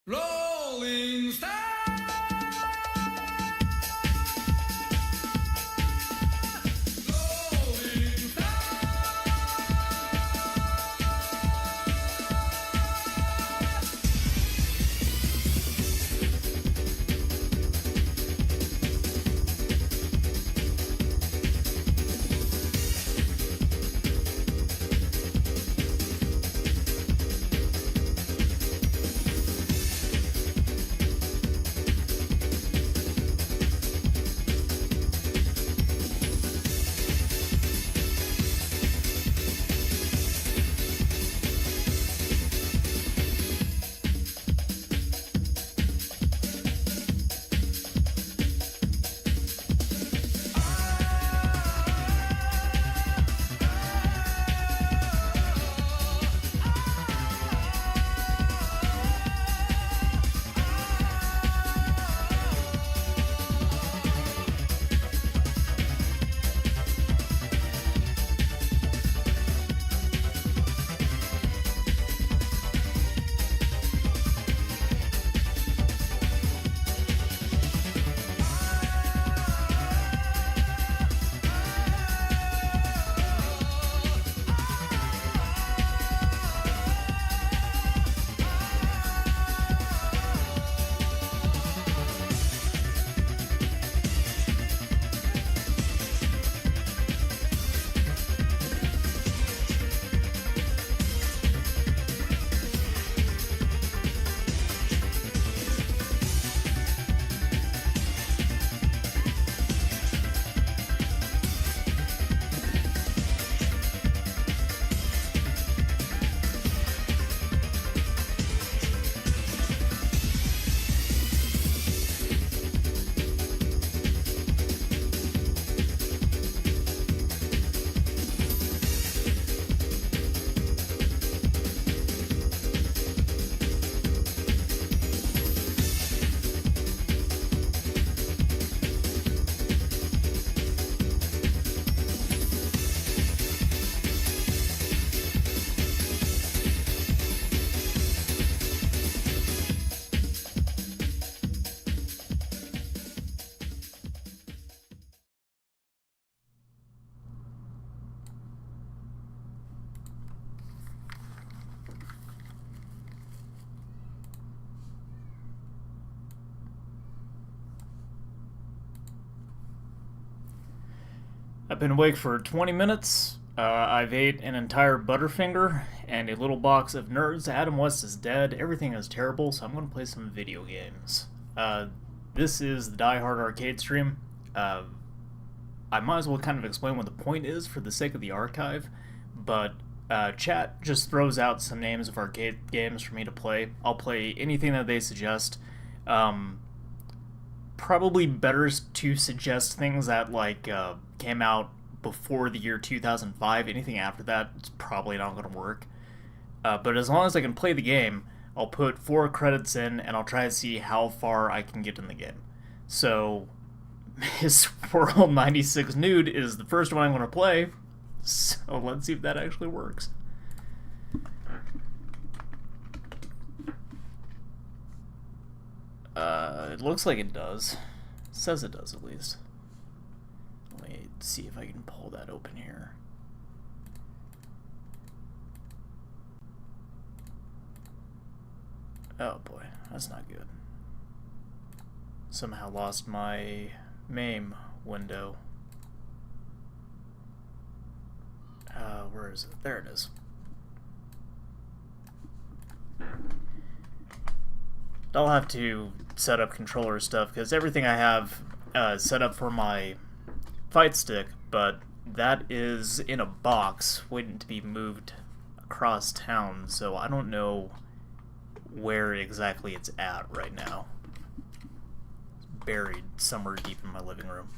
Rolling Stone. I've been awake for 20 minutes. I've ate an entire Butterfinger and a little box of Nerds. Adam West is dead. Everything is terrible, so I'm going to play some video games. This is the Die Hard arcade stream. I might as well kind of explain what the point is for the sake of the archive, but chat just throws out some names of arcade games for me to play. I'll play anything that they suggest. Probably better to suggest things that came out before the year 2005. Anything after that, it's probably not going to work. But as long as I can play the game, I'll put 4 credits in and I'll try to see how far I can get in the game. So, Miss World 96 Nude is the first one I'm going to play. So let's see if that actually works. It looks like it does. It says it does, at least. Let me see if I can pull that open here. Oh boy, that's not good. Somehow lost my MAME window. Where is it? There it is. I'll have to set up controller stuff because everything I have set up for my fight stick, but that is in a box waiting to be moved across town, so I don't know where exactly it's at right now. It's buried somewhere deep in my living room.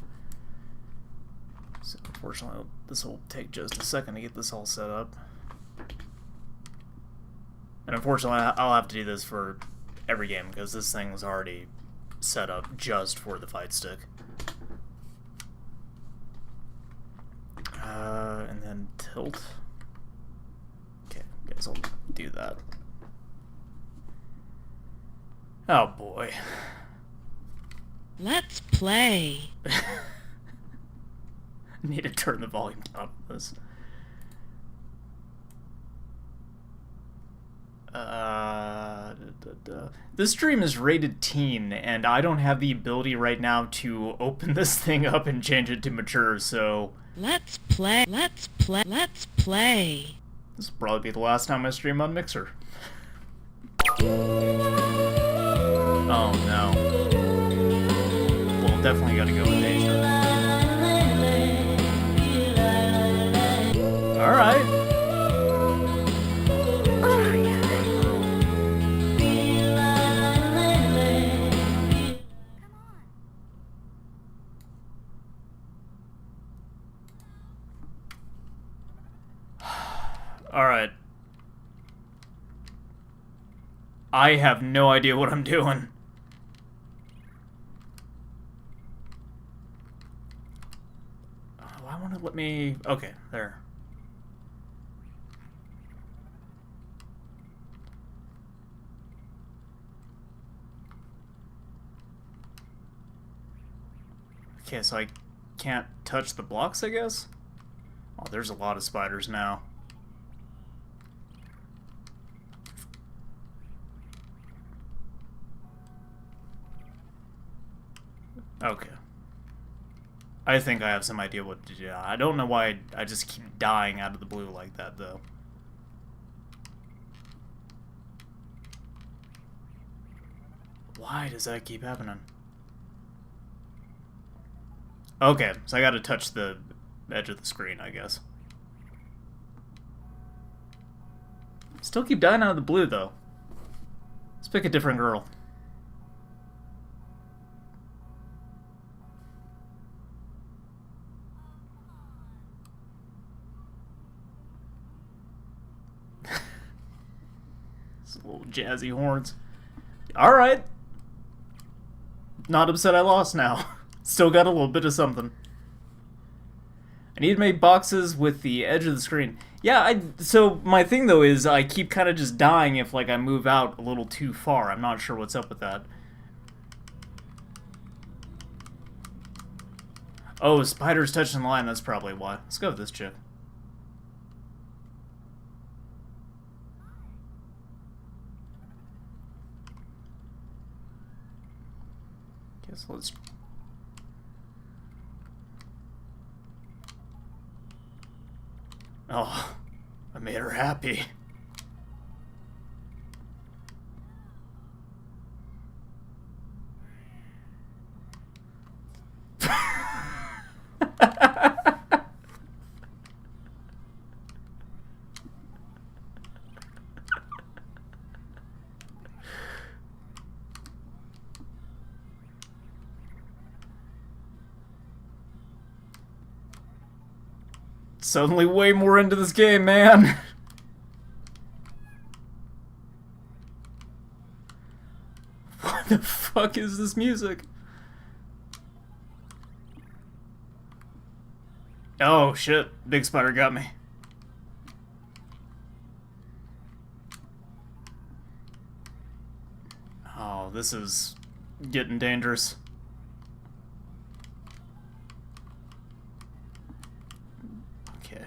So unfortunately, this will take just a second to get this all set up. And unfortunately, I'll have to do this for every game because this thing is already set up just for the fight stick. And then tilt. Okay, guess I'll do that. Oh boy. Let's play. Need to turn the volume down for this. This stream is rated teen, and I don't have the ability right now to open this thing up and change it to mature, so... Let's play. Let's play. Let's play. This will probably be the last time I stream on Mixer. Oh no. Well, definitely gotta go with Asia. Alright. Alright. I have no idea what I'm doing. Why won't it let me... Okay, there. Okay, so I can't touch the blocks, I guess? Oh, there's a lot of spiders now. Okay. I think I have some idea what to do. I don't know why I just keep dying out of the blue like that, though. Why does that keep happening? Okay, so I gotta touch the edge of the screen, I guess. Still keep dying out of the blue, though. Let's pick a different girl. Little jazzy horns. Alright. Not upset I lost now. Still got a little bit of something. I need to make boxes with the edge of the screen. Yeah, so my thing though is I keep kind of just dying if like I move out a little too far. I'm not sure what's up with that. Oh, spiders touching the line, that's probably why. Let's go with this chick. Guess let's... Oh, I made her happy. Suddenly way more into this game, man. What the fuck is this music? Oh shit, big spider got me. Oh, this is getting dangerous. Okay.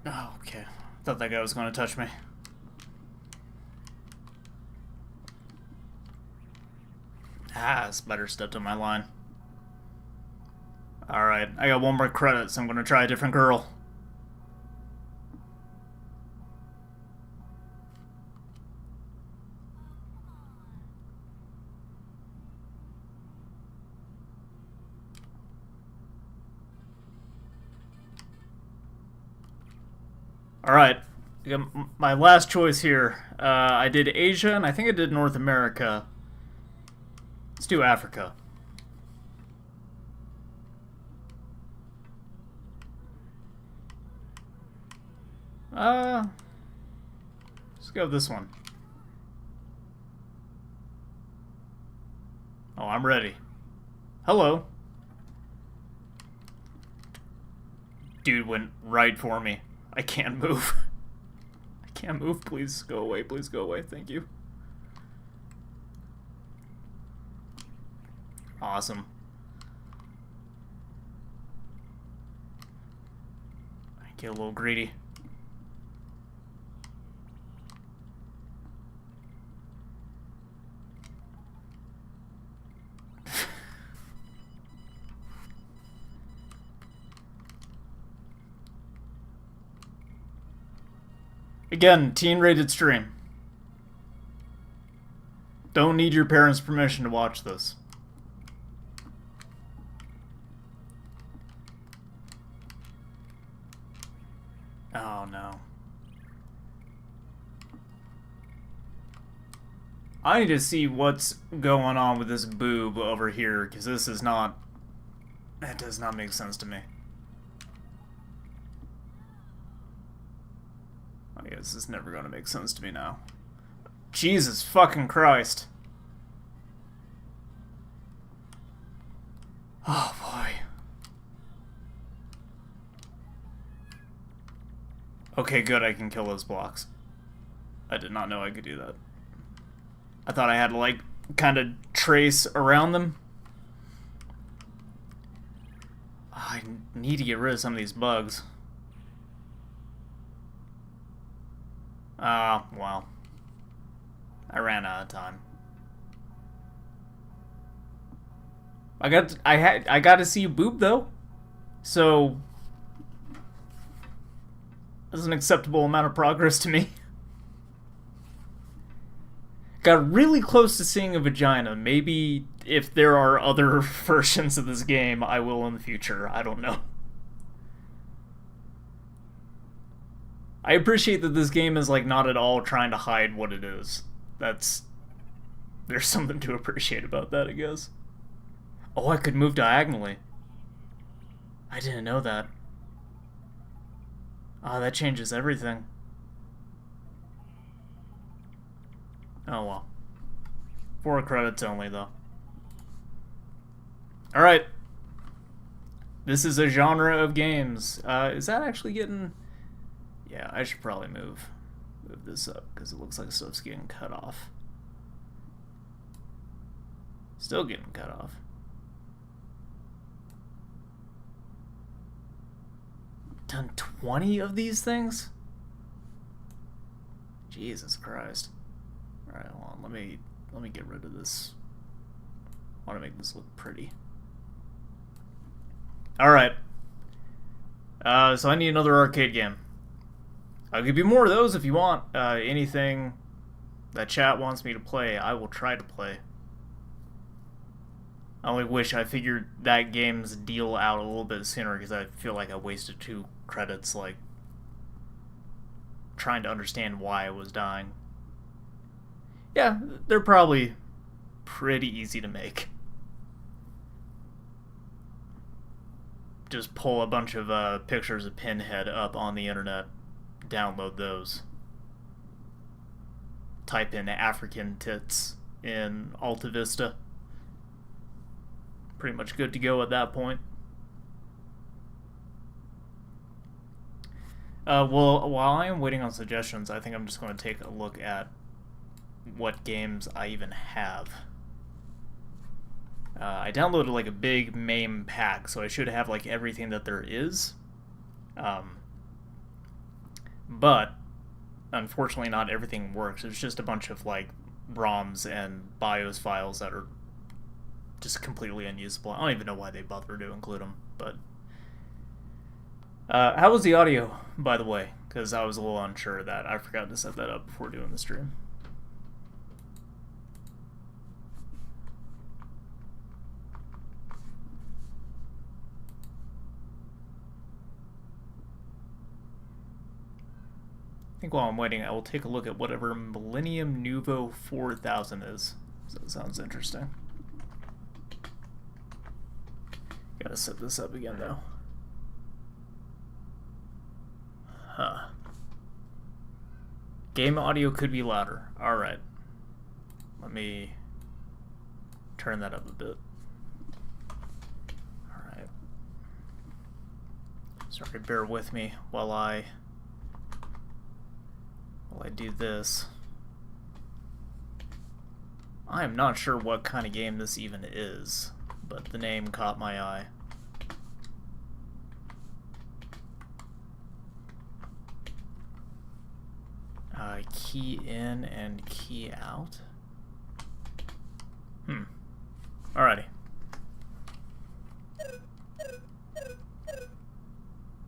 Oh, okay. Thought that guy was going to touch me. Ah, spider stepped on my line. Alright, I got one more credit, so I'm gonna try a different girl. Alright, my last choice here. I did Asia, and I think I did North America. Let's do Africa. Let's go with this one. Oh, I'm ready. Hello. Dude went right for me. I can't move. I can't move. Please go away. Please go away. Thank you. Awesome. I get a little greedy. Again, teen-rated stream. Don't need your parents' permission to watch this. Oh no. I need to see what's going on with this boob over here, because this is not... That does not make sense to me. I guess it's never going to make sense to me now. Jesus fucking Christ. Oh boy. Okay, good, I can kill those blocks. I did not know I could do that. I thought I had to, like, kind of trace around them. I need to get rid of some of these bugs. Well. I ran out of time. I got to see a boob, though. So... That's an acceptable amount of progress to me. Got really close to seeing a vagina. Maybe if there are other versions of this game, I will in the future. I don't know. I appreciate that this game is, like, not at all trying to hide what it is. There's something to appreciate about that, I guess. Oh, I could move diagonally. I didn't know that. Oh, that changes everything. Oh well. 4 credits only, though. Alright. This is a genre of games. Is that actually getting... Yeah, I should probably move this up, because it looks like stuff's getting cut off. Still getting cut off. Done 20 of these things? Jesus Christ. Alright, hold on, let me get rid of this. I want to make this look pretty. Alright. So I need another arcade game. I'll give you more of those if you want. Anything that chat wants me to play, I will try to play. I only wish I figured that game's deal out a little bit sooner, because I feel like I wasted 2 credits, like, trying to understand why I was dying. Yeah, they're probably pretty easy to make. Just pull a bunch of pictures of Pinhead up on the internet, download those. Type in African tits in Alta Vista. Pretty much good to go at that point. Well, while I am waiting on suggestions, I think I'm just going to take a look at what games I even have. I downloaded like a big MAME pack, so I should have like everything that there is. But unfortunately not everything works. There's just a bunch of like ROMs and BIOS files that are just completely unusable. I don't even know why they bother to include them, but... how was the audio, by the way? Because I was a little unsure of that. I forgot to set that up before doing the stream. I think while I'm waiting, I will take a look at whatever Millennium Nuvo 4000 is. So that sounds interesting. Gotta set this up again, though. Huh. Game audio could be louder. Alright. Let me turn that up a bit. Alright. Let's Sorry, bear with me while I do this. I am not sure what kind of game this even is, but the name caught my eye. Key in and key out? Alrighty.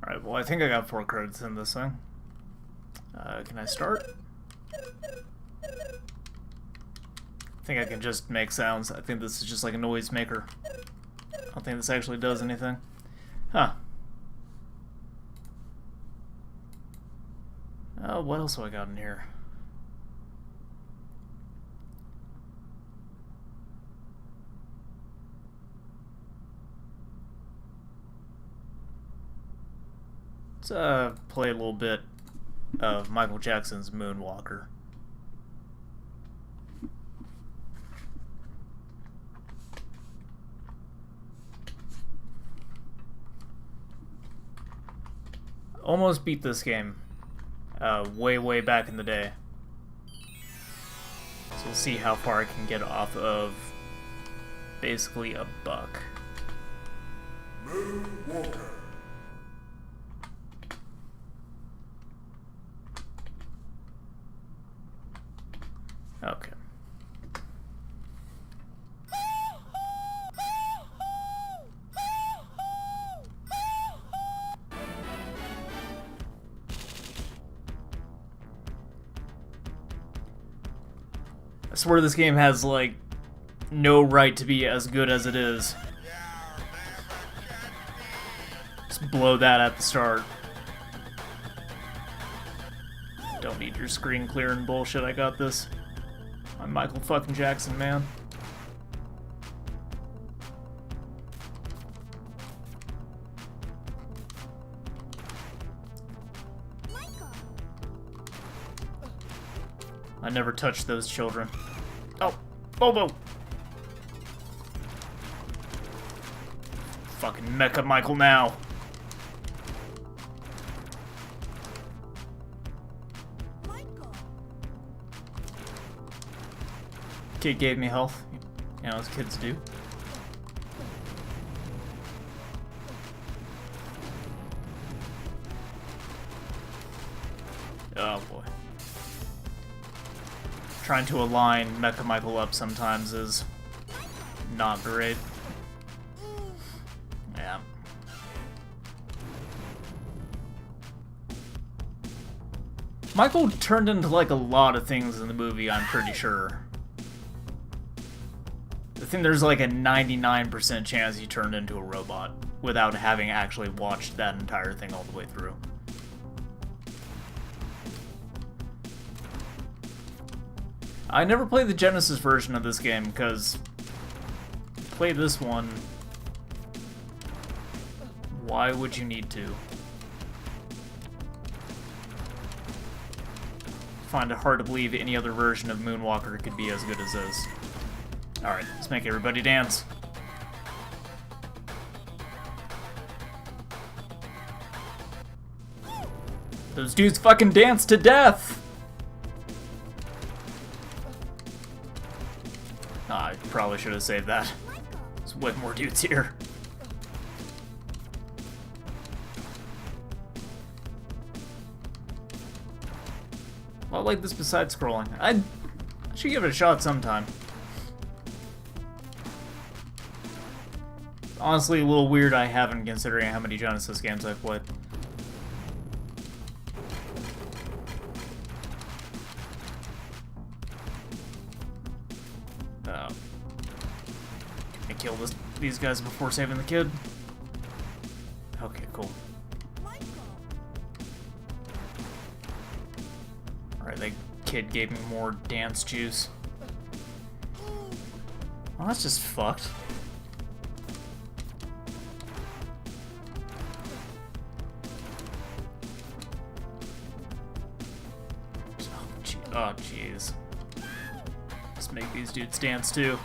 Alright, well I think I got 4 credits in this thing. Can I start? I think I can just make sounds. I think this is just like a noise maker. I don't think this actually does anything. Huh. Oh, what else have I got in here? Let's play a little bit of Michael Jackson's Moonwalker. Almost beat this game way back in the day. So we'll see how far I can get off of basically a buck. Moonwalker. Okay. I swear this game has, like, no right to be as good as it is. Just blow that at the start. Don't need your screen clearing bullshit, I got this. I'm Michael fucking Jackson, man. I never touched those children. Oh, Bobo! Fucking Mecha Michael now. Kid gave me health. You know, as kids do. Oh boy. Trying to align Mecha Michael up sometimes is not great. Yeah. Michael turned into like a lot of things in the movie, I'm pretty sure. I think there's like a 99% chance he turned into a robot without having actually watched that entire thing all the way through. I never played the Genesis version of this game because play this one. Why would you need to? Find it hard to believe any other version of Moonwalker could be as good as this. Alright, let's make everybody dance. Those dudes fucking dance to death! I probably should have saved that. There's way more dudes here. I like this besides scrolling. I should give it a shot sometime. Honestly, a little weird I haven't, considering how many Genesis games I've played. Can I kill these guys before saving the kid? Okay, cool. Alright, that kid gave me more dance juice. Well, that's just fucked. Oh, jeez. Let's make these dudes dance, too.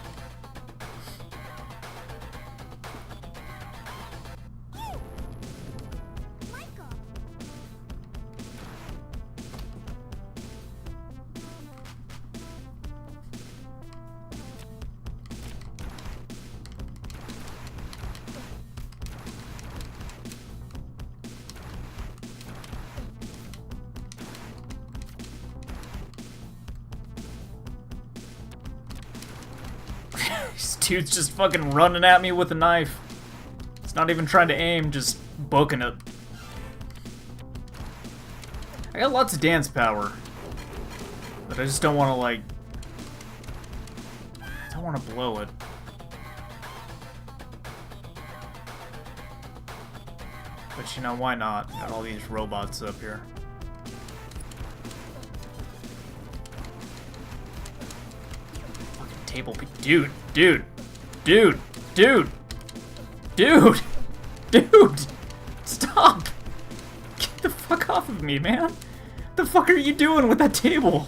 This dude's just fucking running at me with a knife. It's not even trying to aim, just booking it. I got lots of dance power. But I just don't want to, like... I don't want to blow it. But you know, why not? Got all these robots up here. Fucking table piece. Dude! Dude! Dude! Dude! Dude! Dude! Stop! Get the fuck off of me, man! What the fuck are you doing with that table?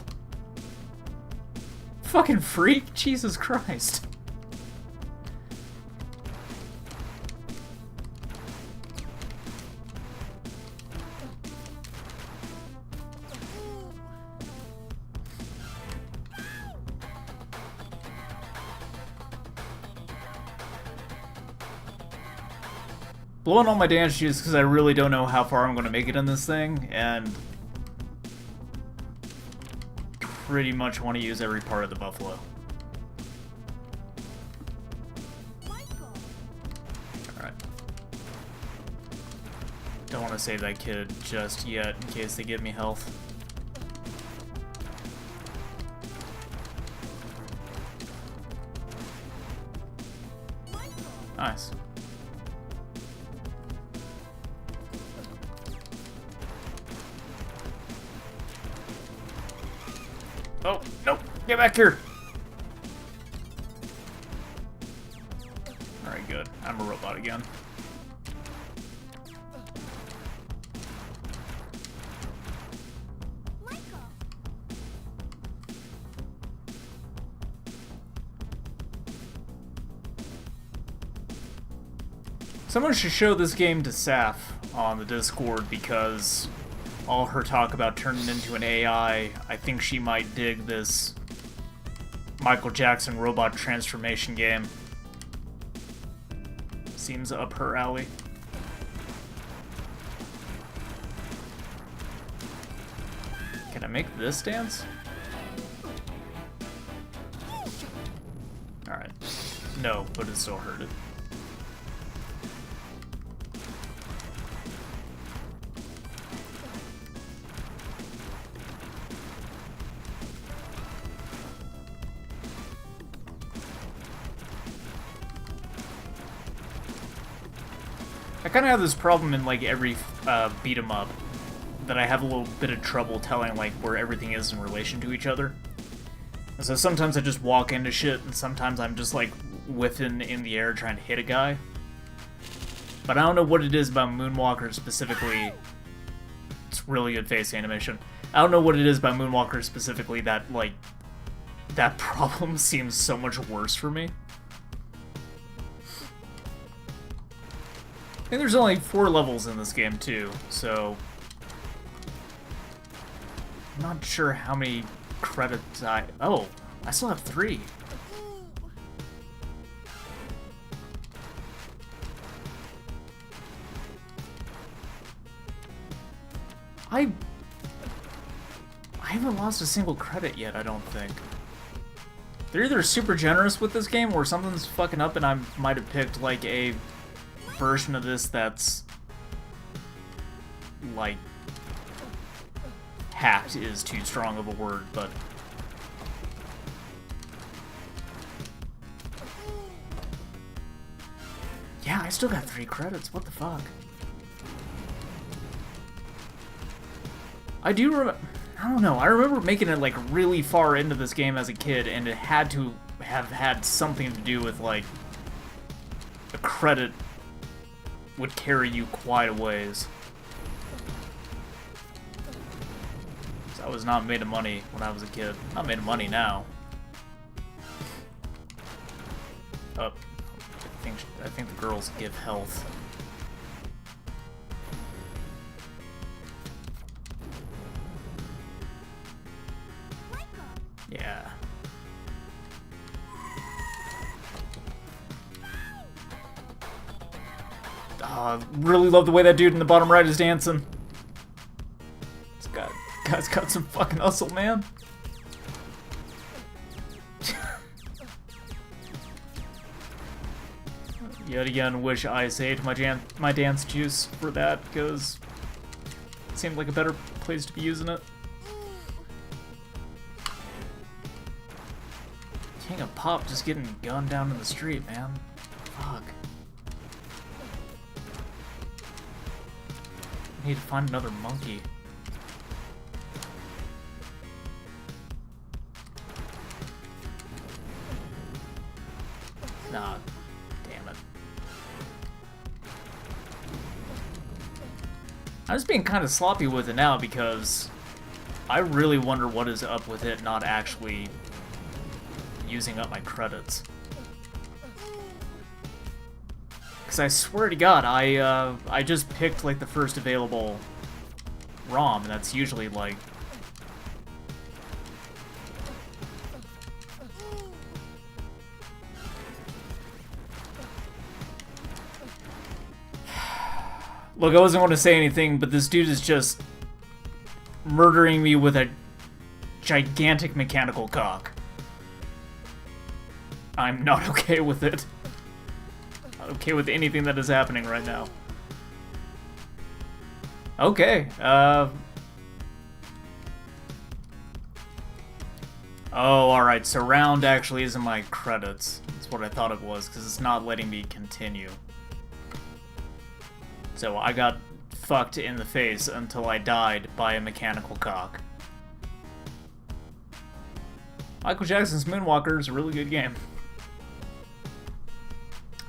Fucking freak! Jesus Christ. Blowing all my dance juice because I really don't know how far I'm going to make it in this thing, and pretty much want to use every part of the buffalo. Alright. Don't want to save that kid just yet in case they give me health. Nice. Oh, nope! Get back here! Alright, good. I'm a robot again. Someone should show this game to Saf on the Discord, because all her talk about turning into an AI, I think she might dig this Michael Jackson robot transformation game. Seems up her alley. Can I make this dance? Alright. No, but it still hurt it. I kind of have this problem in, like, every beat 'em up, that I have a little bit of trouble telling, like, where everything is in relation to each other. And so sometimes I just walk into shit, and sometimes I'm just, like, whiffing in the air trying to hit a guy. But I don't know what it is about Moonwalker specifically. It's really good face animation. I don't know what it is about Moonwalker specifically that, like, that problem seems so much worse for me. And there's only 4 levels in this game, too, so I'm not sure how many credits Oh, I still have 3. I haven't lost a single credit yet, I don't think. They're either super generous with this game, or something's fucking up and I might have picked, like, a version of this that's, like, hacked is too strong of a word, but yeah, I still got 3 credits, what the fuck? I don't know, I remember making it, like, really far into this game as a kid, and it had to have had something to do with, like, a credit would carry you quite a ways. So I was not made of money when I was a kid. Not made of money now. Oh, I think the girls give health. Yeah. Really love the way that dude in the bottom right is dancing. This guy's got some fucking hustle, man. Yet again, wish I saved my dance juice for that, because it seemed like a better place to be using it. King of Pop just getting gunned down in the street, man. Fuck. I need to find another monkey. Nah, damn it. I'm just being kind of sloppy with it now because I really wonder what is up with it not actually using up my credits. Because I swear to God, I just picked like the first available ROM, and that's usually like... Look, I wasn't going to say anything, but this dude is just murdering me with a gigantic mechanical cock. I'm not okay with it. Not okay with anything that is happening right now. Okay, Oh, alright, so round actually isn't my credits. That's what I thought it was, because it's not letting me continue. So I got fucked in the face until I died by a mechanical cock. Michael Jackson's Moonwalker is a really good game.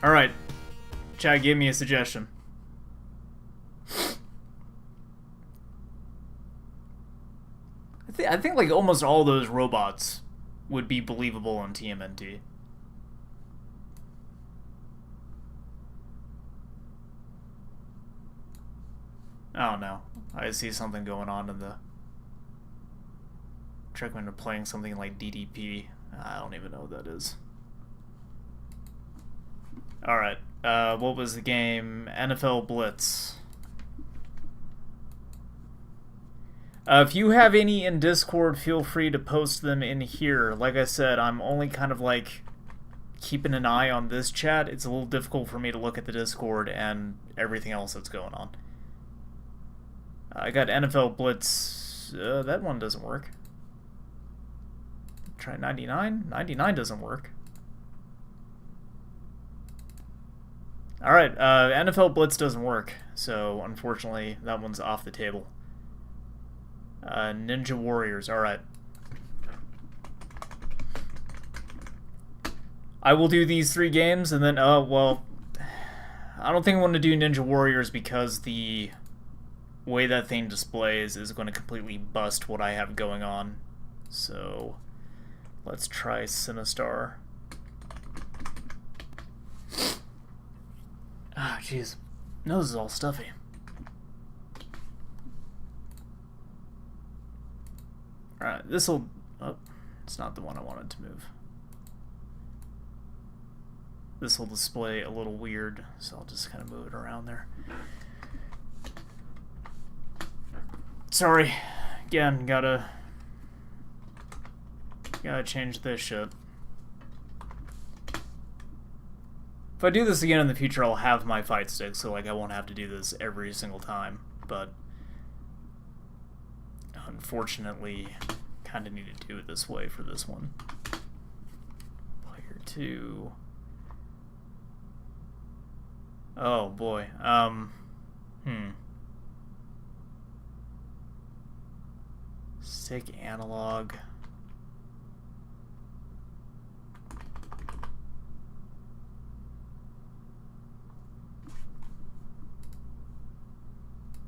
Alright, chat gave me a suggestion. I think like almost all those robots would be believable on TMNT. Oh no, I see something going on in the... Trick me into playing something like DDP. I don't even know what that is. Alright, what was the game? NFL Blitz. If you have any in Discord, feel free to post them in here. Like I said, I'm only kind of like keeping an eye on this chat. It's a little difficult for me to look at the Discord and everything else that's going on. I got NFL Blitz. That one doesn't work. Try 99. 99 doesn't work. Alright, NFL Blitz doesn't work, so unfortunately that one's off the table. Ninja Warriors, alright. I will do these 3 games, and then, well, I don't think I want to do Ninja Warriors because the way that thing displays is going to completely bust what I have going on. So, let's try Sinistar. Ah, jeez. Nose is all stuffy. Alright, this'll... Oh, it's not the one I wanted to move. This will display a little weird, so I'll just kind of move it around there. Sorry. Again, gotta change this shit. If I do this again in the future, I'll have my fight stick, so like I won't have to do this every single time, but unfortunately, kind of need to do it this way for this one. Player 2. Oh boy. Stick analog.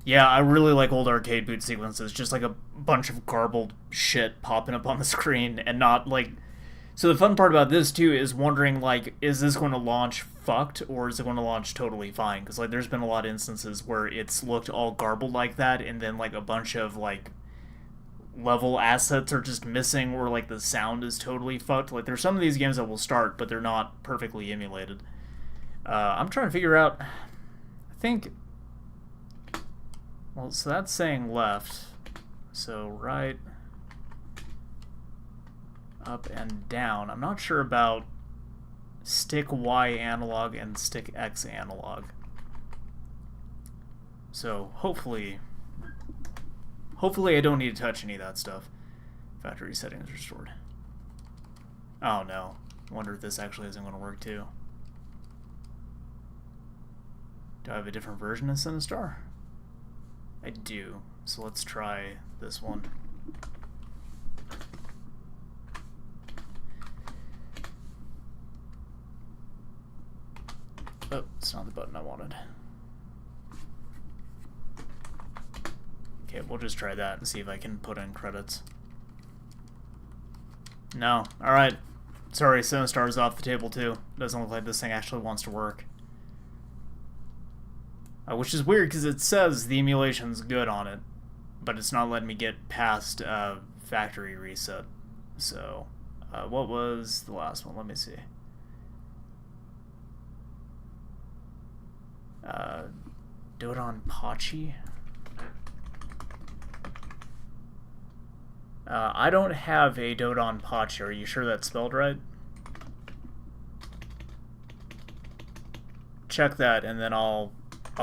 Yeah, I really like old arcade boot sequences, just like a bunch of garbled shit popping up on the screen and not like... So the fun part about this too is wondering like, is this going to launch fucked or is it going to launch totally fine? Because like there's been a lot of instances where it's looked all garbled like that and then like a bunch of like level assets are just missing or like the sound is totally fucked. Like there's some of these games that will start but they're not perfectly emulated. I'm trying to figure out... I think... Well, so that's saying left. So right, up and down. I'm not sure about stick Y analog and stick X analog. So hopefully I don't need to touch any of that stuff. Factory settings restored. Oh no. Wonder if this actually isn't going to work too. Do I have a different version of Sinistar? I do. So let's try this one. Oh, it's not the button I wanted. Okay, we'll just try that and see if I can put in credits. No. Alright. Sorry, Sinistar's off the table too. Doesn't look like this thing actually wants to work. Which is weird because it says the emulation's good on it, but it's not letting me get past factory reset. So, what was the last one? Let me see. Dodon Pachi? I don't have a Dodon Pachi. Are you sure that's spelled right? Check that and then I'll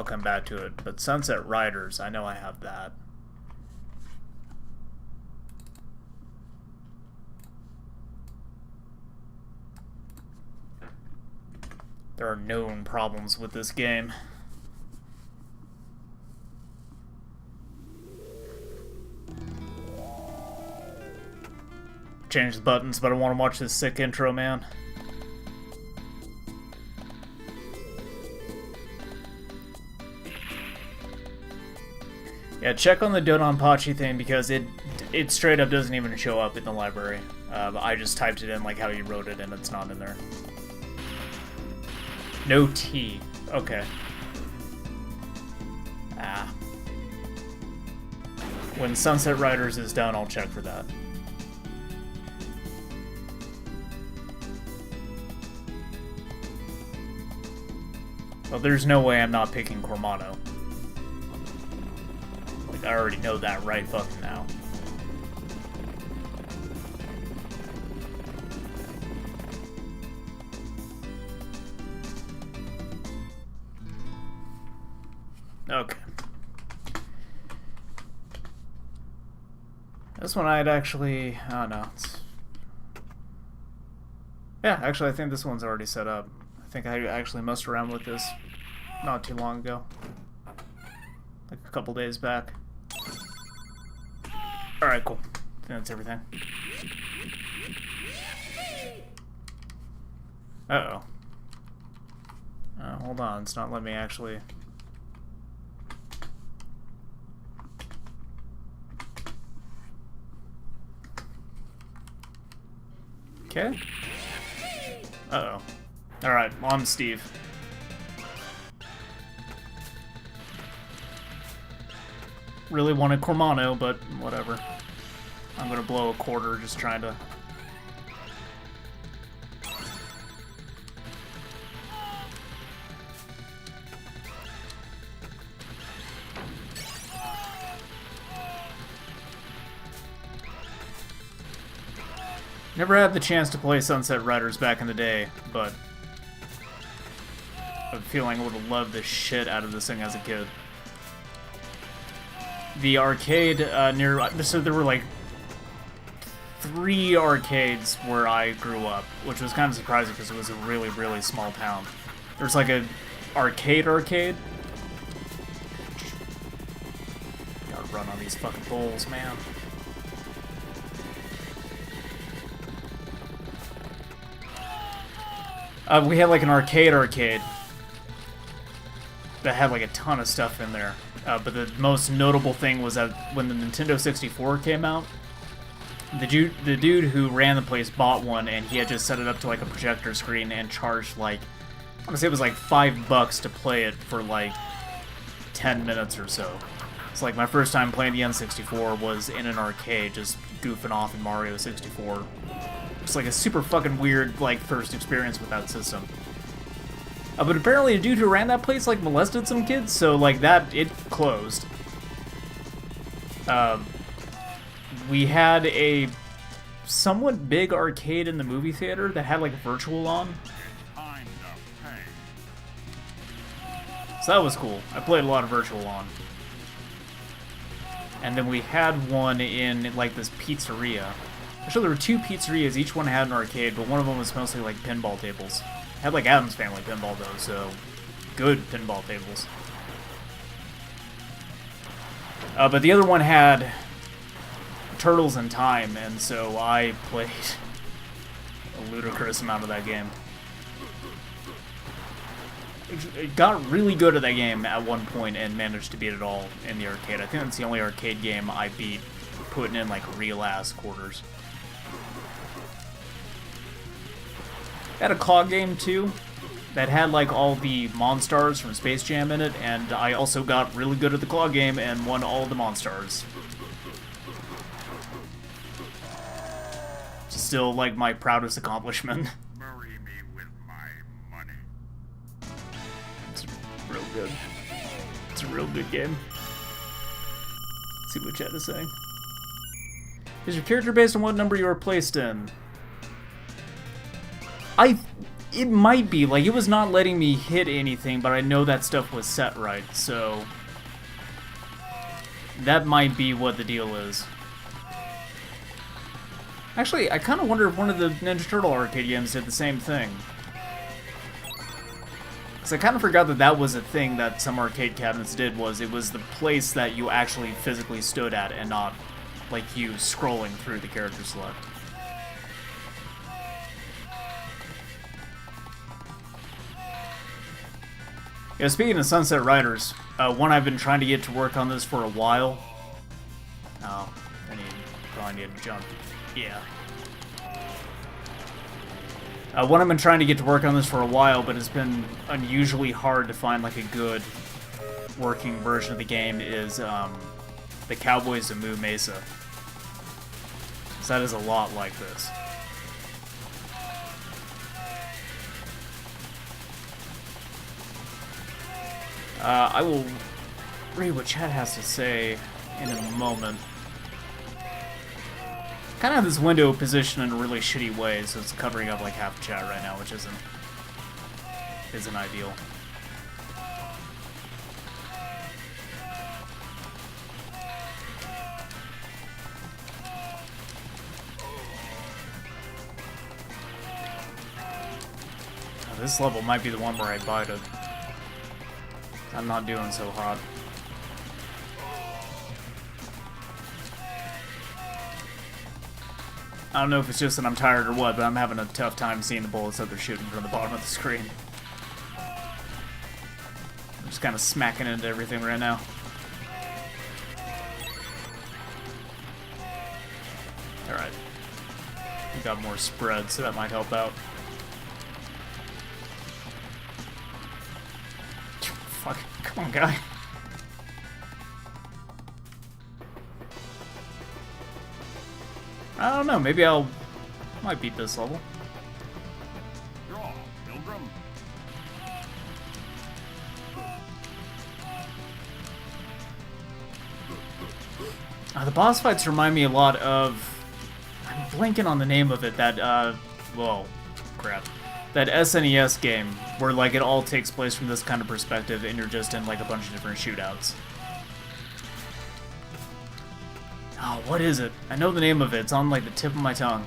come back to it. But Sunset Riders, I know I have that. There are known problems with this game. Change the buttons, but I want to watch this sick intro, man. Yeah, check on the Dodon Pachi thing because it straight up doesn't even show up in the library. I just typed it in like how you wrote it and it's not in there. No T. Okay. Ah. When Sunset Riders is done, I'll check for that. Well, there's no way I'm not picking Cormano. Like, I already know that right fucking now. Okay. This one I'd actually... oh no. Yeah, actually I think this one's already set up. I think I actually messed around with this not too long ago. Like a couple days back. Alright, cool. I think that's everything. Uh-oh. Hold on, it's not letting me actually... Okay. Uh-oh. Alright, well, I'm Steve. Really wanted Cormano, but whatever. I'm gonna blow a quarter just trying to... Never had the chance to play Sunset Riders back in the day, but I have a feeling I would have loved the shit out of this thing as a kid. The arcade near... so there were like 3 arcades where I grew up, which was kind of surprising because it was a really, really small town. There's like a arcade. Gotta run on these fucking bowls, man. We had like an arcade that had like a ton of stuff in there. But the most notable thing was that when the Nintendo 64 came out, the dude who ran the place bought one and he had just set it up to like a projector screen and charged like, I want to say it was like $5 to play it for like 10 minutes or so. It's like my first time playing the N64 was in an arcade just goofing off in Mario 64. It's like a super fucking weird, like, first experience with that system. But apparently a dude who ran that place, like, molested some kids, so, like, it closed. We had a somewhat big arcade in the movie theater that had, like, virtual on. So that was cool. I played a lot of Virtual On. And then we had one in, like, this pizzeria. Actually, there were two pizzerias. Each one had an arcade, but one of them was mostly, like, pinball tables. Had, like, Addams Family pinball, though, so good pinball tables. But the other one had Turtles in Time, and so I played a ludicrous amount of that game. It got really good at that game at one point and managed to beat it all in the arcade. I think that's the only arcade game I beat putting in like real ass quarters. I had a COG game too that had like all the Monstars from Space Jam in it, and I also got really good at the COG game and won all the Monstars. Still like my proudest accomplishment. Real good. It's a real good game. Let's see what chat is saying. Is your character based on what number you were placed in? It might be. Like, it was not letting me hit anything, but I know that stuff was set right, so that might be what the deal is. Actually, I kind of wonder if one of the Ninja Turtle arcade games did the same thing. I kind of forgot that that was a thing that some arcade cabinets did, was it was the place that you actually physically stood at and not like you scrolling through the character select. Yeah, speaking of Sunset Riders, one I've been trying to get to work on this for a while. Oh, probably need to jump. Yeah. One I've been trying to get to work on this for a while, but it's been unusually hard to find like a good working version of the game, is the Cowboys of Moo Mesa. So that is a lot like this. I will read what chat has to say in a moment. Kind of have this window positioned in a really shitty way, so it's covering up like half the chat right now, which isn't ideal. Oh, this level might be the one where I bite it. I'm not doing so hot. I don't know if it's just that I'm tired or what, but I'm having a tough time seeing the bullets that they're shooting from the bottom of the screen. I'm just kind of smacking into everything right now. Alright. We got more spread, so that might help out. Fuck, come on, guy. I don't know, maybe might beat this level. Draw, Pilgrim. The boss fights remind me a lot of... I'm blanking on the name of it, that, whoa, crap. That SNES game, where, like, it all takes place from this kind of perspective, and you're just in, like, a bunch of different shootouts. Oh, what is it? I know the name of it. It's on, like, the tip of my tongue.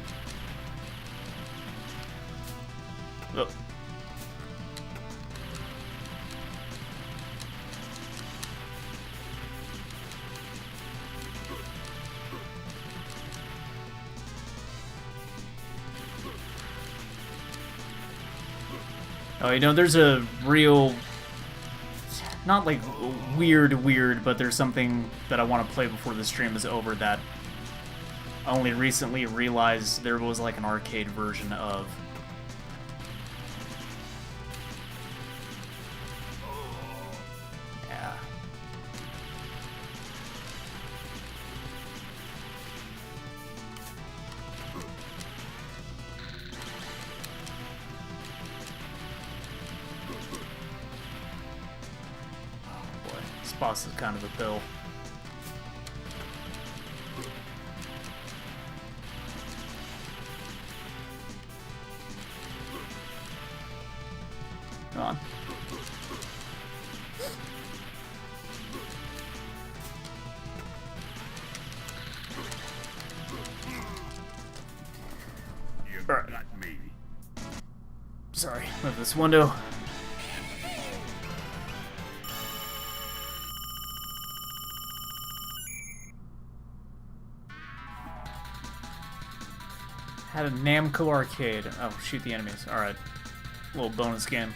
Ugh. Oh, you know, there's a real... Not like weird, but there's something that I want to play before the stream is over that I only recently realized there was like an arcade version of. Yeah. This boss is kind of a pill. Come on. sorry. Move this window. Had a Namco arcade. Oh, shoot the enemies. Alright. Little bonus game.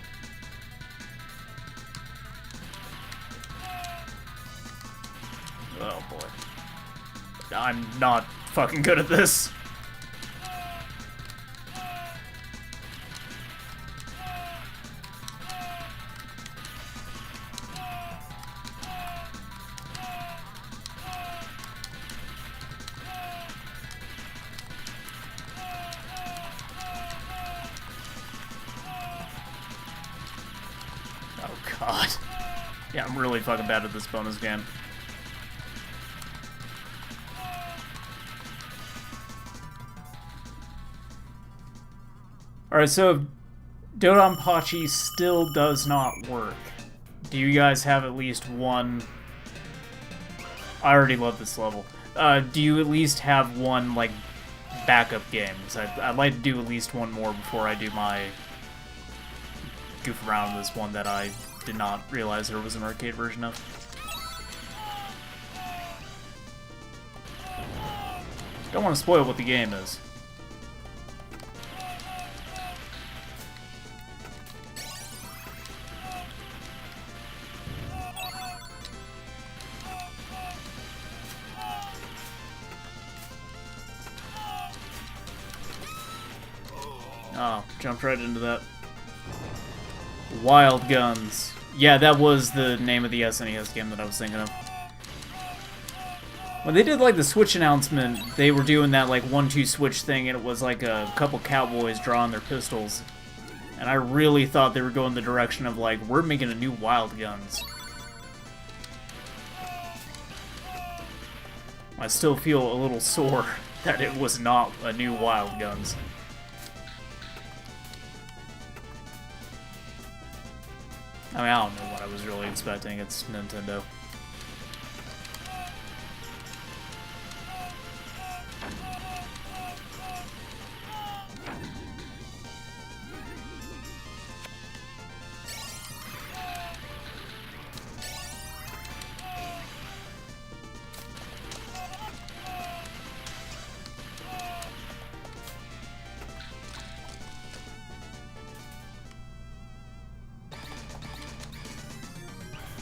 Oh boy. I'm not fucking good at this. Oh god. Yeah, I'm really fucking bad at this bonus game. Alright, so if Dodonpachi still does not work, do you guys have at least one... I already love this level. Do you at least have one, like, backup game? Because I'd like to do at least one more before I do my goof around with this one that I did not realize there was an arcade version of. Don't want to spoil what the game is. Oh, jumped right into that. Wild Guns. Yeah, that was the name of the SNES game that I was thinking of. When they did, like, the Switch announcement, they were doing that, like, 1-2 switch thing, and it was, like, a couple cowboys drawing their pistols. And I really thought they were going the direction of, like, we're making a new Wild Guns. I still feel a little sore that it was not a new Wild Guns. I mean, I don't know what I was really expecting. It's Nintendo.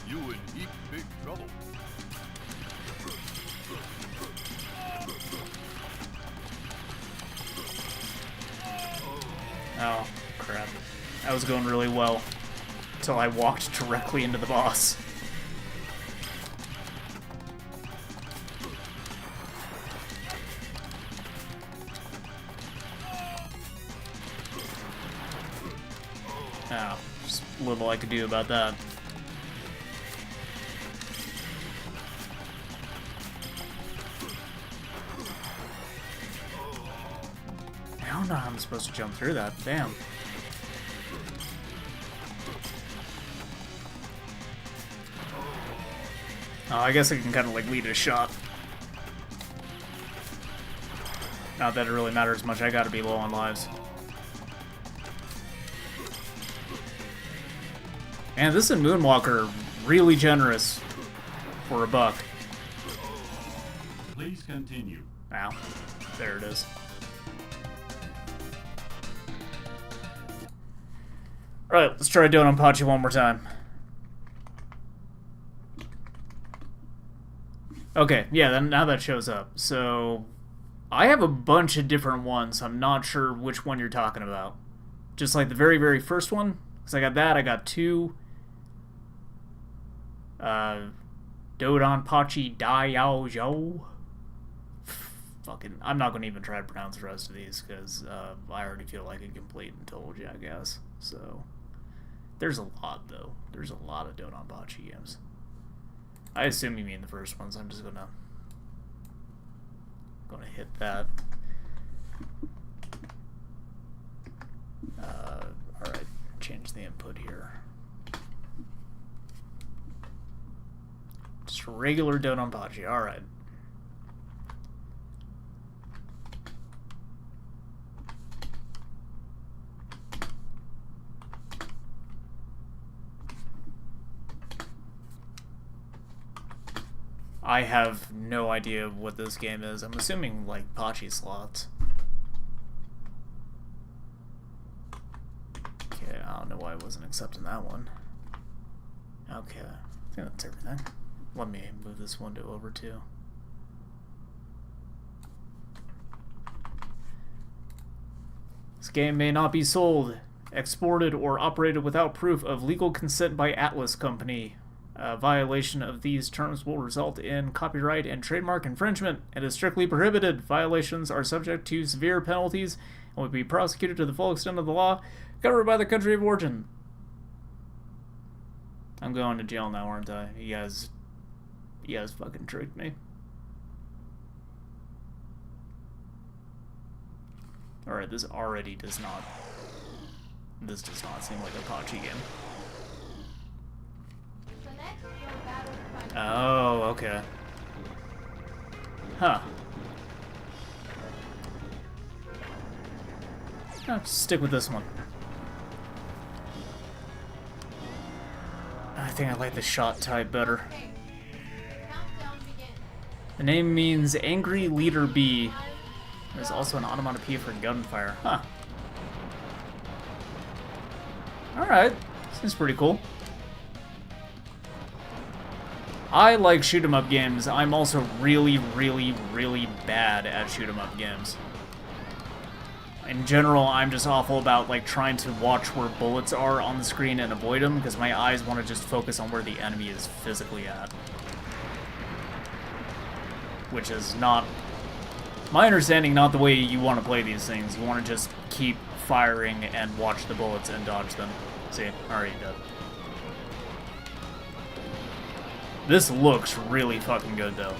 You in heap big trouble. Oh, crap. That was going really well. Until I walked directly into the boss. Oh, just little I could do about that. I don't know how I'm supposed to jump through that. Damn. Oh, I guess I can kind of like lead a shot. Not that it really matters much. I gotta be low on lives. Man, this is Moonwalker really generous for $1. Please continue. Ow. There it is. Alright, let's try Dodonpachi one more time. Okay, yeah, then now that shows up. So, I have a bunch of different ones. I'm not sure which one you're talking about. Just like the very, very first one. Because I got that, I got two. Dodonpachi Dayao Zhou. Fucking, I'm not going to even try to pronounce the rest of these, because I already feel like a complete and total jackass. So, there's a lot, though. There's a lot of Dodonpachi games. I assume you mean the first ones. I'm just gonna hit that. Alright, change the input here. Just regular Dodonpachi, alright. I have no idea what this game is. I'm assuming, like, bocce slots. Okay, I don't know why I wasn't accepting that one. Okay, I think that's everything. Let me move this window over too. This game may not be sold, exported, or operated without proof of legal consent by Atlas Company. A violation of these terms will result in copyright and trademark infringement and is strictly prohibited. Violations are subject to severe penalties and will be prosecuted to the full extent of the law covered by the country of origin. I'm going to jail now, aren't I? You guys fucking tricked me. Alright, this already does not... This does not seem like a bocce game. Oh, okay. Huh. I'll stick with this one. I think I like the shot type better. The name means Angry Leader Bee. There's also an onomatopoeia for gunfire. Huh. Alright. Seems pretty cool. I like shoot-'em-up games. I'm also really, really, really bad at shoot-'em-up games. In general, I'm just awful about, like, trying to watch where bullets are on the screen and avoid them, because my eyes want to just focus on where the enemy is physically at. Which is not, my understanding, not the way you want to play these things. You want to just keep firing and watch the bullets and dodge them. See? Already dead. This looks really fucking good, though.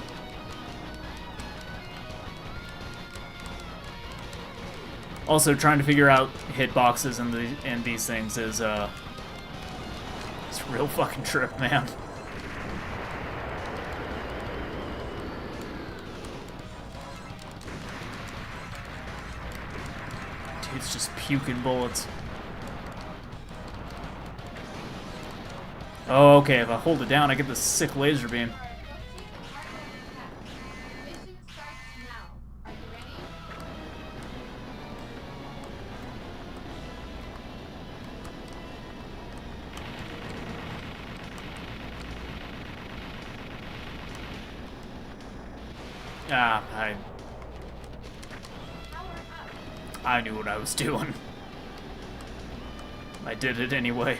Also, trying to figure out hitboxes in these things is, it's a real fucking trip, man. Dude's just puking bullets. Oh, okay, if I hold it down, I get this sick laser beam. Ah, I knew what I was doing. I did it anyway.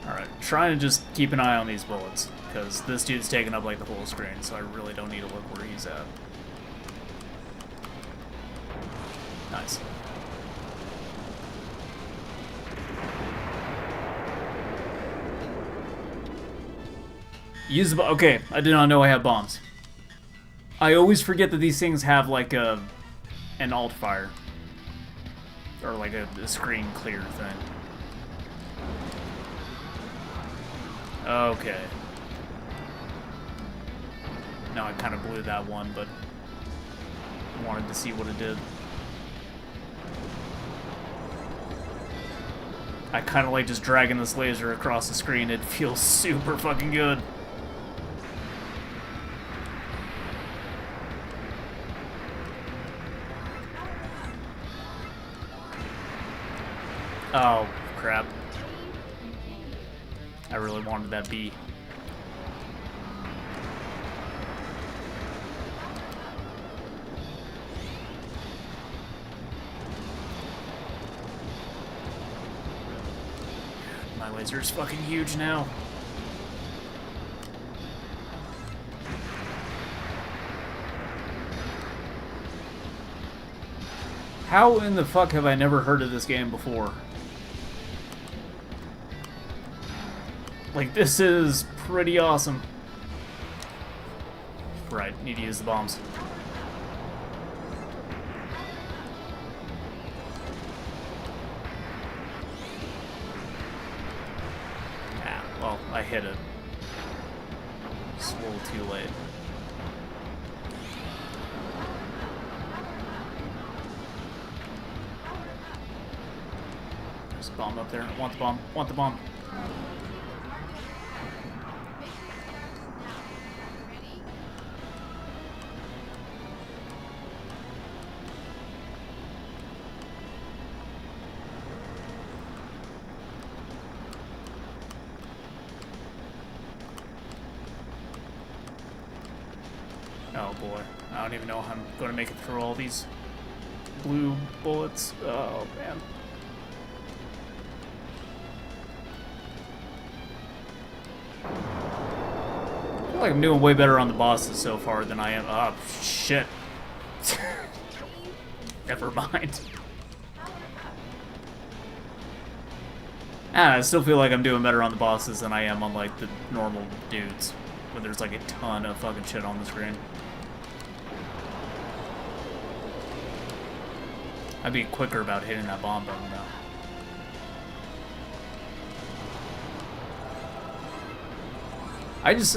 Alright, trying to just keep an eye on these bullets, because this dude's taking up like the whole screen, so I really don't need to look where he's at. Nice. Use the okay, I did not know I had bombs. I always forget that these things have like an alt fire. Or like a screen clear thing. Okay. No, I kind of blew that one, but wanted to see what it did. I kind of like just dragging this laser across the screen. It feels super fucking good. Oh, crap. I really wanted that bee. My laser's fucking huge now. How in the fuck have I never heard of this game before? Like, this is pretty awesome. Right, need to use the bombs. Ah, well, I hit it. Just a little too late. There's a bomb bomb up there. I want the bomb. I want the bomb. Oh boy, I don't even know how I'm going to make it through all these blue bullets. Oh man. I feel like I'm doing way better on the bosses so far than I am. Oh shit. Never mind. I still feel like I'm doing better on the bosses than I am on like the normal dudes, when there's like a ton of fucking shit on the screen. I'd be quicker about hitting that bomb button now.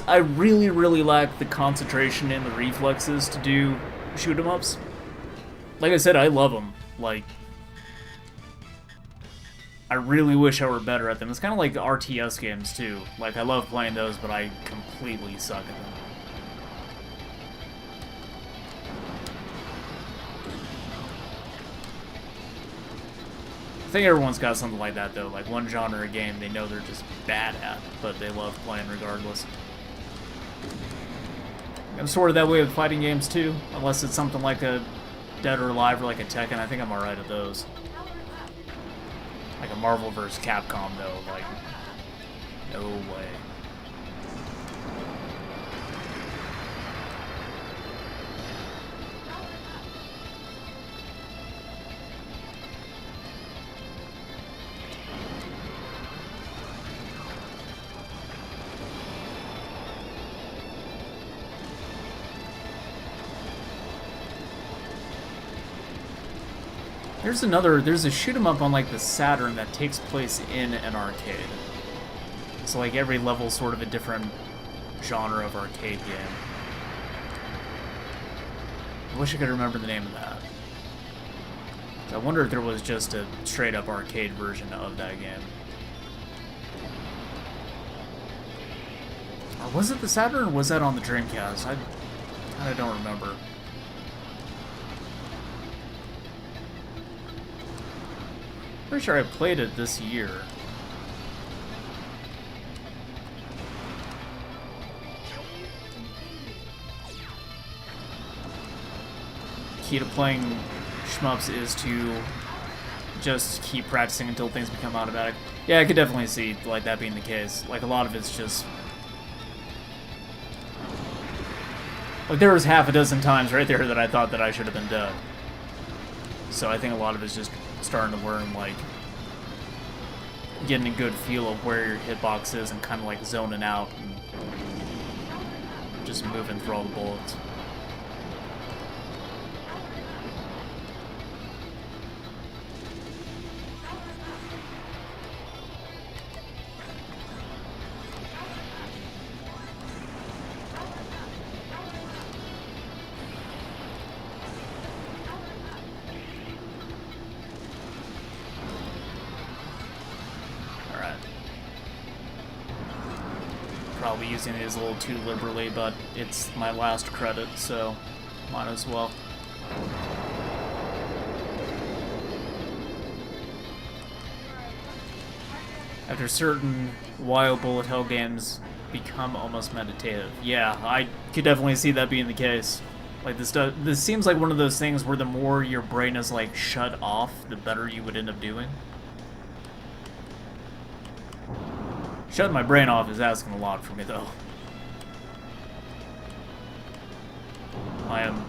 I really, really lack the concentration and the reflexes to do shoot 'em ups. Like I said, I love them. Like, I really wish I were better at them. It's kind of like RTS games too. Like, I love playing those, but I completely suck at them. I think everyone's got something like that though, like one genre of game they know they're just bad at, but they love playing regardless. I'm sort of that way with fighting games too, unless it's something like a Dead or Alive or like a Tekken. I think I'm alright at those. Like a Marvel vs. Capcom though, like, no way. There's a shoot 'em up on like the Saturn that takes place in an arcade. So like every level's sort of a different genre of arcade game. I wish I could remember the name of that. I wonder if there was just a straight up arcade version of that game. Or was it the Saturn or was that on the Dreamcast? I don't remember. Pretty sure I played it this year. Key to playing shmups is to just keep practicing until things become automatic. Yeah, I could definitely see like that being the case. Like a lot of it's just like there was half a dozen times right there that I thought that I should have been dead. So I think a lot of it's just starting to learn, like, getting a good feel of where your hitbox is and kind of like zoning out and just moving through all the bullets. Probably using these a little too liberally, but it's my last credit, so might as well. After certain wild bullet hell games become almost meditative. Yeah, I could definitely see that being the case. Like this seems like one of those things where the more your brain is like shut off, the better you would end up doing. Shutting my brain off is asking a lot for me, though. I am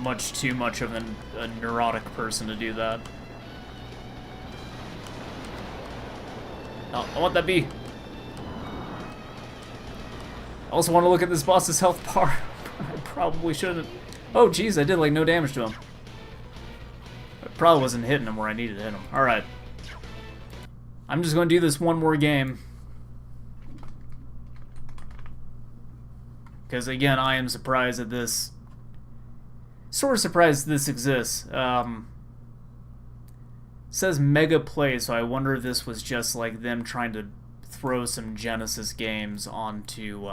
much too much of a neurotic person to do that. Oh, I want that bee. I also want to look at this boss's health bar. I probably shouldn't. Oh, jeez, I did like no damage to him. I probably wasn't hitting him where I needed to hit him. Alright. I'm just going to do this one more game. Because, again, I am surprised that this... Sort of surprised this exists. says Mega Play, so I wonder if this was just like them trying to throw some Genesis games onto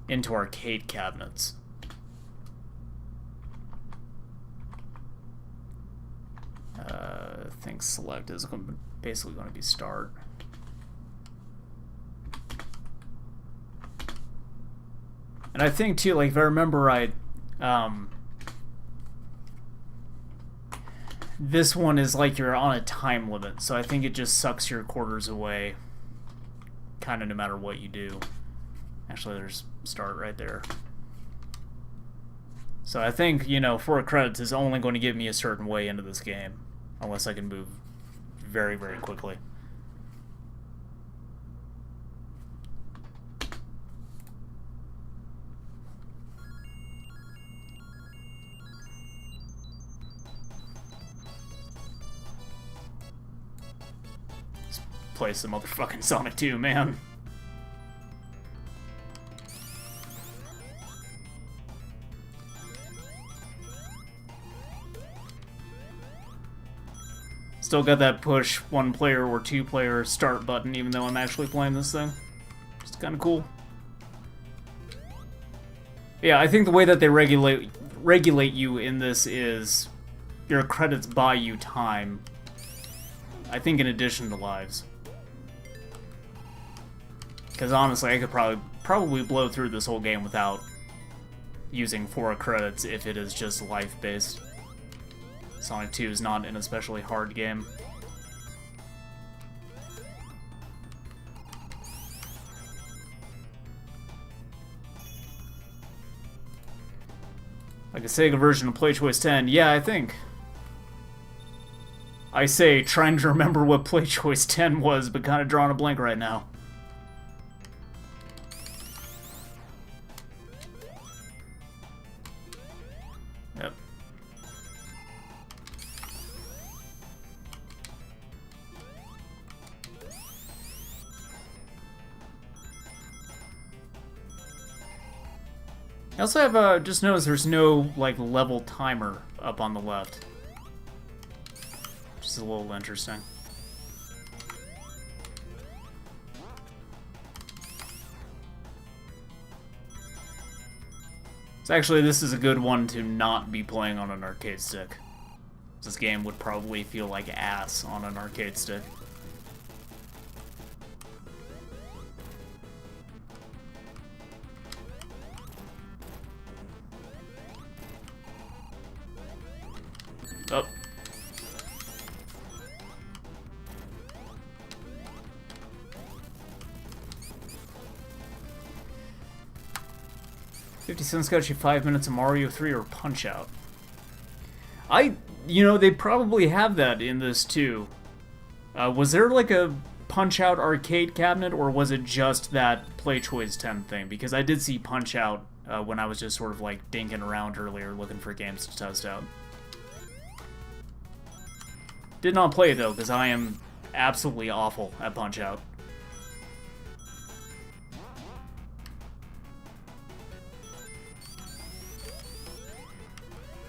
into arcade cabinets. I think select is basically going to be start. And I think too, like if I remember right, this one is like you're on a time limit, so I think it just sucks your quarters away, kind of no matter what you do. Actually, there's start right there. So I think, you know, 4 credits is only going to get me a certain way into this game, unless I can move very, very quickly. Let's play some motherfucking Sonic 2, man. Still got that push 1 player or 2 player start button, even though I'm actually playing this thing. It's kind of cool. Yeah, I think the way that they regulate you in this is your credits buy you time. I think in addition to lives. Because honestly, I could probably blow through this whole game without using 4 credits if it is just life-based. Sonic 2 is not an especially hard game. Like a Sega version of Play Choice 10, yeah, I think. I say, trying to remember what Play Choice 10 was, but kind of drawing a blank right now. Yep. I also have just noticed there's no like level timer up on the left, which is a little interesting. So actually, this is a good one to not be playing on an arcade stick. This game would probably feel like ass on an arcade stick. Oh. $0.50 got you 5 minutes of Mario 3 or Punch-Out. You know, they probably have that in this too. Was there like a Punch-Out arcade cabinet, or was it just that Play Choice 10 thing? Because I did see Punch-Out when I was just sort of like dinking around earlier looking for games to test out. Did not play it though, because I am absolutely awful at Punch-Out.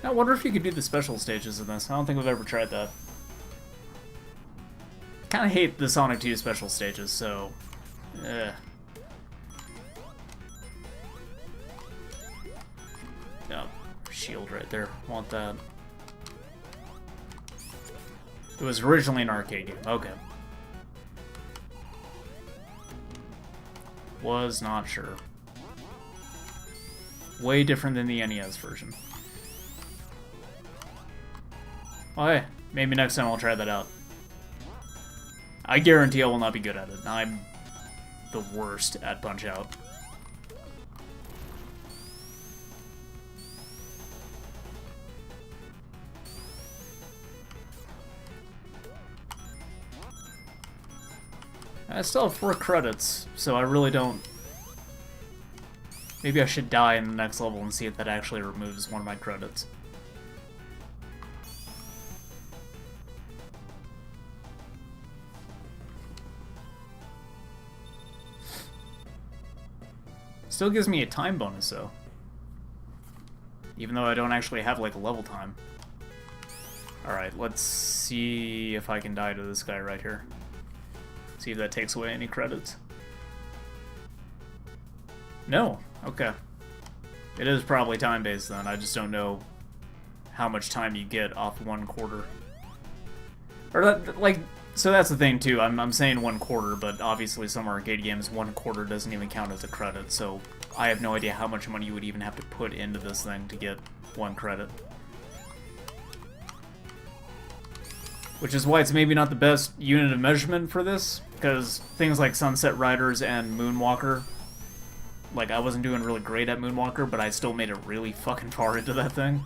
I wonder if you could do the special stages in this. I don't think we've ever tried that. Kind of hate the Sonic 2 special stages, so... No, shield right there. Want that. It was originally an arcade game. Okay. Was not sure. Way different than the NES version. Well, hey, maybe next time I'll try that out. I guarantee I will not be good at it. I'm the worst at Punch-Out. I still have 4 credits, so I really don't... Maybe I should die in the next level and see if that actually removes one of my credits. Still gives me a time bonus, though. Even though I don't actually have, like, a level time. Alright, let's see if I can die to this guy right here. See if that takes away any credits. No. Okay. It is probably time-based then. I just don't know how much time you get off 1/4. Or that, like, so that's the thing too. I'm saying 1/4, but obviously some arcade games 1/4 doesn't even count as a credit. So I have no idea how much money you would even have to put into this thing to get 1 credit. Which is why it's maybe not the best unit of measurement for this, because things like Sunset Riders and Moonwalker, like, I wasn't doing really great at Moonwalker, but I still made it really fucking far into that thing.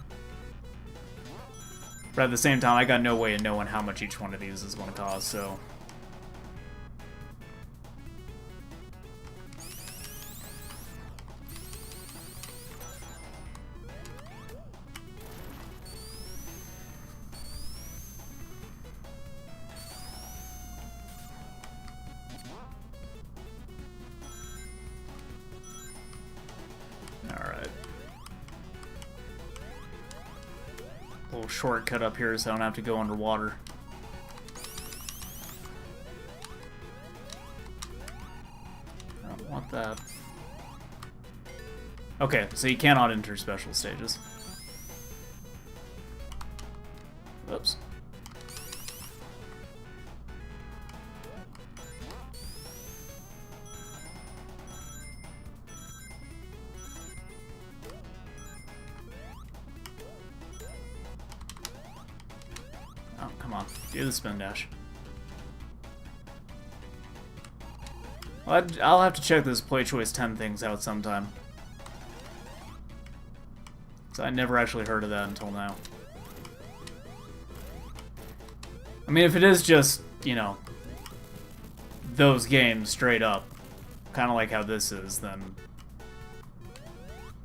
But at the same time, I got no way of knowing how much each one of these is going to cost, so... Alright. Little shortcut up here so I don't have to go underwater. I don't want that. Okay, so you cannot enter special stages. Oops. Oh, come on. Do the spin dash. Well, I'll have to check this Play Choice 10 things out sometime. So I never actually heard of that until now. I mean, if it is just, you know, those games straight up, kind of like how this is, then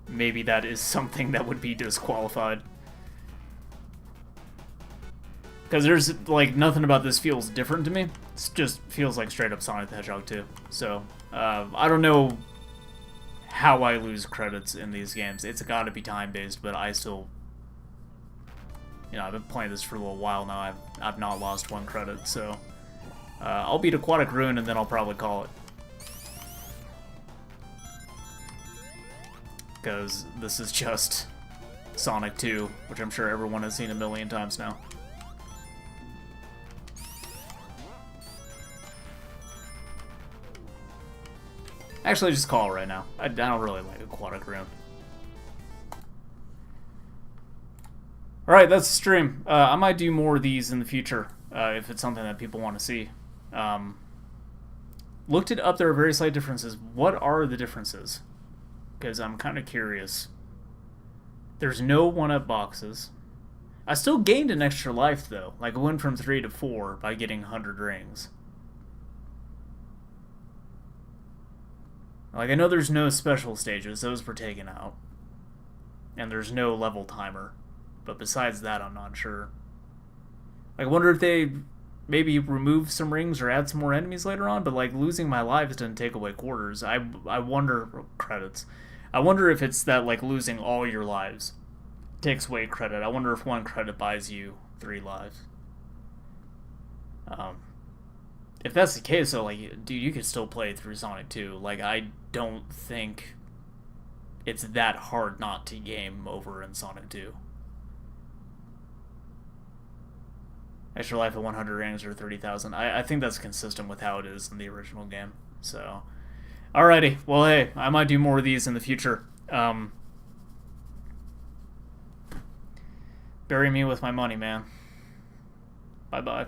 maybe that is something that would be disqualified. Because there's, like, nothing about this feels different to me. It just feels like straight up Sonic the Hedgehog 2. So, I don't know how I lose credits in these games. It's gotta be time-based, but I still... You know, I've been playing this for a little while now. I've not lost 1 credit, so... I'll beat Aquatic Ruin, and then I'll probably call it. Because this is just Sonic 2, which I'm sure everyone has seen a million times now. Actually, just call it right now. I don't really like Aquatic Ruin. Alright, that's the stream. I might do more of these in the future, if it's something that people want to see. Looked it up, there are very slight differences. What are the differences? Because I'm kind of curious. There's no 1-up boxes. I still gained an extra life, though. Like, I went from 3 to 4 by getting 100 rings. Like, I know there's no special stages, those were taken out. And there's no level timer. But besides that, I'm not sure. Like, I wonder if they maybe remove some rings or add some more enemies later on, but, like, losing my lives doesn't take away quarters. I wonder... credits. I wonder if it's that, like, losing all your lives takes away credit. I wonder if 1 credit buys you 3 lives. If that's the case, though, like, dude, you could still play through Sonic 2. Like, I don't think it's that hard not to game over in Sonic 2. Extra life at 100 rings or 30,000. I think that's consistent with how it is in the original game. So, alrighty. Well, hey, I might do more of these in the future. Bury me with my money, man. Bye-bye.